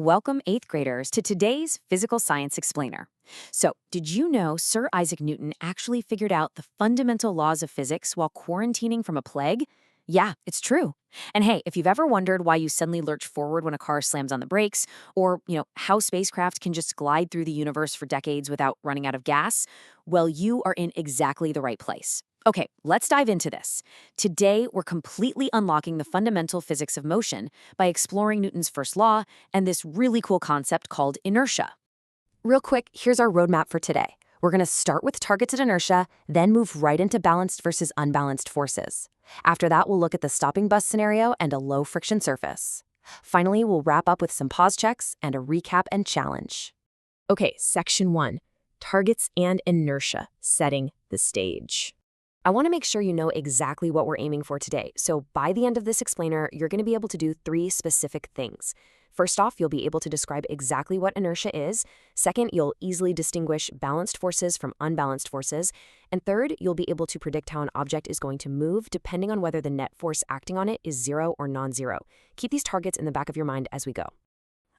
Welcome, 8th graders, to today's Physical Science Explainer. So, did you know Sir Isaac Newton actually figured out the fundamental laws of physics while quarantining from a plague? Yeah, it's true. And hey, if you've ever wondered why you suddenly lurch forward when a car slams on the brakes, or, how spacecraft can just glide through the universe for decades without running out of gas, well, you are in exactly the right place. Okay, let's dive into this. Today, we're completely unlocking the fundamental physics of motion by exploring Newton's first law and this really cool concept called inertia. Real quick, here's our roadmap for today. We're going to start with targeted inertia, then move right into balanced versus unbalanced forces. After that, we'll look at the stopping bus scenario and a low friction surface. Finally, we'll wrap up with some pause checks and a recap and challenge. Okay, section 1, targets and inertia, setting the stage. I want to make sure you know exactly what we're aiming for today, so by the end of this explainer, you're going to be able to do 3 specific things. First off, you'll be able to describe exactly what inertia is. Second, you'll easily distinguish balanced forces from unbalanced forces. And third, you'll be able to predict how an object is going to move depending on whether the net force acting on it is zero or non-zero. Keep these targets in the back of your mind as we go.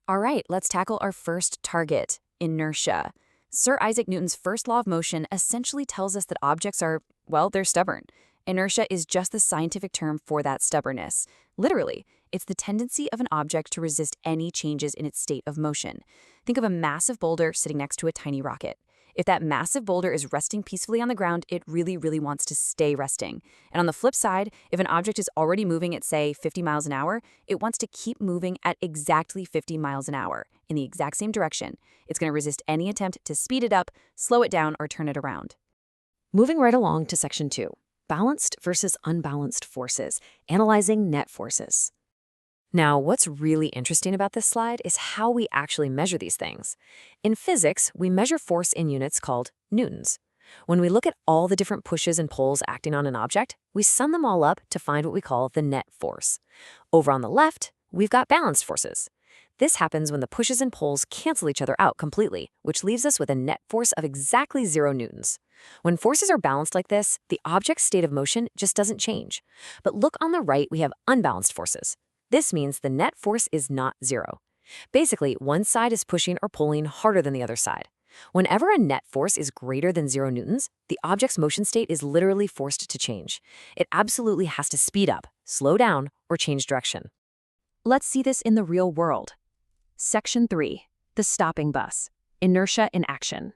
All right, let's tackle our first target, inertia. Sir Isaac Newton's first law of motion essentially tells us that objects are, well, they're stubborn. Inertia is just the scientific term for that stubbornness. Literally, it's the tendency of an object to resist any changes in its state of motion. Think of a massive boulder sitting next to a tiny rocket. If that massive boulder is resting peacefully on the ground, it really wants to stay resting. And on the flip side, if an object is already moving at, say, 50 miles an hour, it wants to keep moving at exactly 50 miles an hour in the exact same direction. It's going to resist any attempt to speed it up, slow it down, or turn it around. Moving right along to section 2, balanced versus unbalanced forces, analyzing net forces. Now, what's really interesting about this slide is how we actually measure these things. In physics, we measure force in units called newtons. When we look at all the different pushes and pulls acting on an object, we sum them all up to find what we call the net force. Over on the left, we've got balanced forces. This happens when the pushes and pulls cancel each other out completely, which leaves us with a net force of exactly 0 newtons. When forces are balanced like this, the object's state of motion just doesn't change. But look on the right, we have unbalanced forces. This means the net force is not 0. Basically, one side is pushing or pulling harder than the other side. Whenever a net force is greater than 0 newtons, the object's motion state is literally forced to change. It absolutely has to speed up, slow down, or change direction. Let's see this in the real world. Section 3, the stopping bus, inertia in action.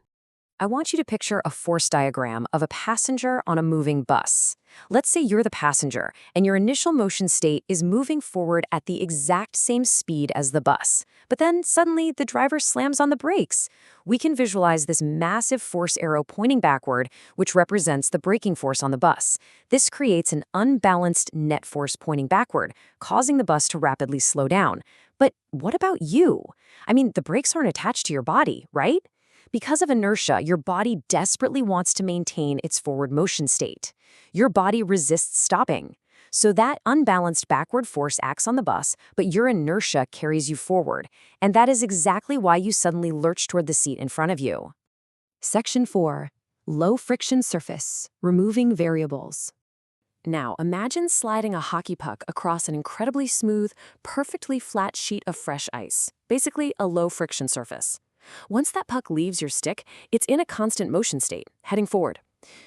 I want you to picture a force diagram of a passenger on a moving bus. Let's say you're the passenger, and your initial motion state is moving forward at the exact same speed as the bus. But then suddenly the driver slams on the brakes. We can visualize this massive force arrow pointing backward, which represents the braking force on the bus. This creates an unbalanced net force pointing backward, causing the bus to rapidly slow down. But what about you? I mean, the brakes aren't attached to your body, right? Because of inertia, your body desperately wants to maintain its forward motion state. Your body resists stopping. So that unbalanced backward force acts on the bus, but your inertia carries you forward. And that is exactly why you suddenly lurch toward the seat in front of you. Section 4, low friction surface, removing variables. Now, imagine sliding a hockey puck across an incredibly smooth, perfectly flat sheet of fresh ice, basically a low friction surface. Once that puck leaves your stick, it's in a constant motion state, heading forward.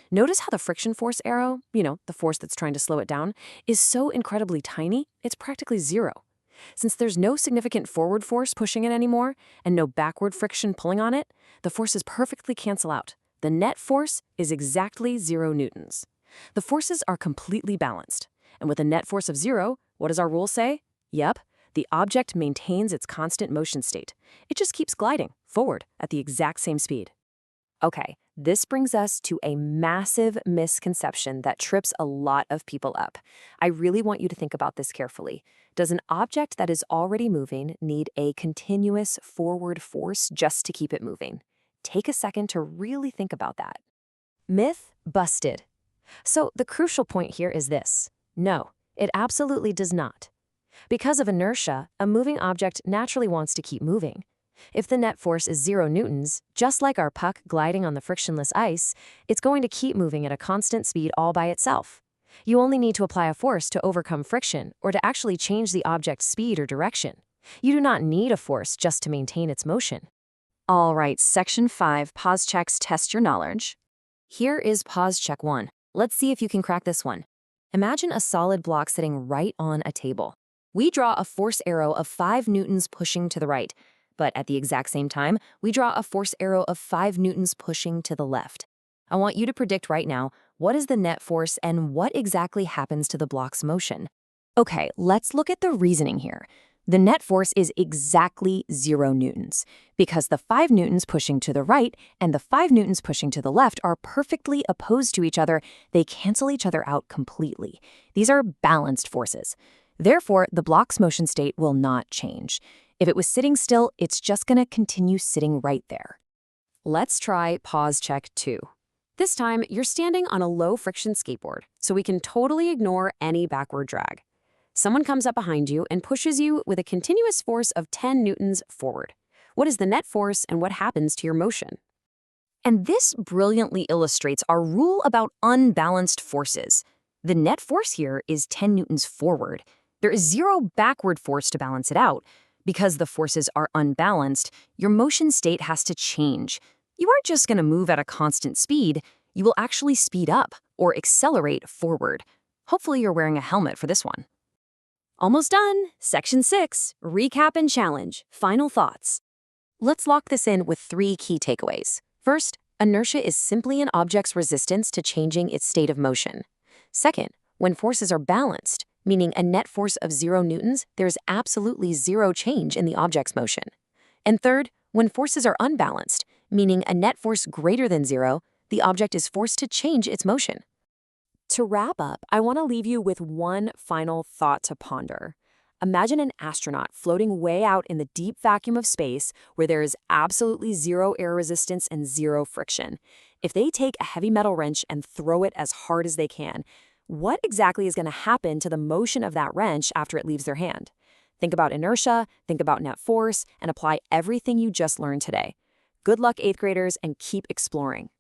Notice how the friction force arrow, the force that's trying to slow it down, is so incredibly tiny, it's practically 0. Since there's no significant forward force pushing it anymore, and no backward friction pulling on it, the forces perfectly cancel out. The net force is exactly 0 newtons. The forces are completely balanced. And with a net force of 0, what does our rule say? Yep. The object maintains its constant motion state. It just keeps gliding forward at the exact same speed. Okay, this brings us to a massive misconception that trips a lot of people up. I really want you to think about this carefully. Does an object that is already moving need a continuous forward force just to keep it moving? Take a second to really think about that. Myth busted. So the crucial point here is this. No, it absolutely does not. Because of inertia, a moving object naturally wants to keep moving. If the net force is 0 newtons, just like our puck gliding on the frictionless ice, it's going to keep moving at a constant speed all by itself. You only need to apply a force to overcome friction or to actually change the object's speed or direction. You do not need a force just to maintain its motion. All right, Section 5, pause checks test your knowledge. Here is pause check 1. Let's see if you can crack this one. Imagine a solid block sitting right on a table. We draw a force arrow of 5 newtons pushing to the right, but at the exact same time, we draw a force arrow of 5 newtons pushing to the left. I want you to predict right now, what is the net force and what exactly happens to the block's motion? Okay, let's look at the reasoning here. The net force is exactly 0 newtons, because the 5 newtons pushing to the right and the 5 newtons pushing to the left are perfectly opposed to each other. They cancel each other out completely. These are balanced forces. Therefore, the block's motion state will not change. If it was sitting still, it's just going to continue sitting right there. Let's try pause check 2. This time, you're standing on a low-friction skateboard, so we can totally ignore any backward drag. Someone comes up behind you and pushes you with a continuous force of 10 newtons forward. What is the net force and what happens to your motion? And this brilliantly illustrates our rule about unbalanced forces. The net force here is 10 newtons forward. There is 0 backward force to balance it out. Because the forces are unbalanced, your motion state has to change. You aren't just going to move at a constant speed, you will actually speed up or accelerate forward. Hopefully you're wearing a helmet for this one. Almost done. Section 6, recap and challenge. Final thoughts. Let's lock this in with 3 key takeaways. First, inertia is simply an object's resistance to changing its state of motion. Second, when forces are balanced, meaning a net force of 0 newtons, there's absolutely 0 change in the object's motion. And third, when forces are unbalanced, meaning a net force greater than 0, the object is forced to change its motion. To wrap up, I want to leave you with one final thought to ponder. Imagine an astronaut floating way out in the deep vacuum of space where there is absolutely 0 air resistance and 0 friction. If they take a heavy metal wrench and throw it as hard as they can, what exactly is going to happen to the motion of that wrench after it leaves their hand? Think about inertia, think about net force, and apply everything you just learned today. Good luck, 8th graders, and keep exploring.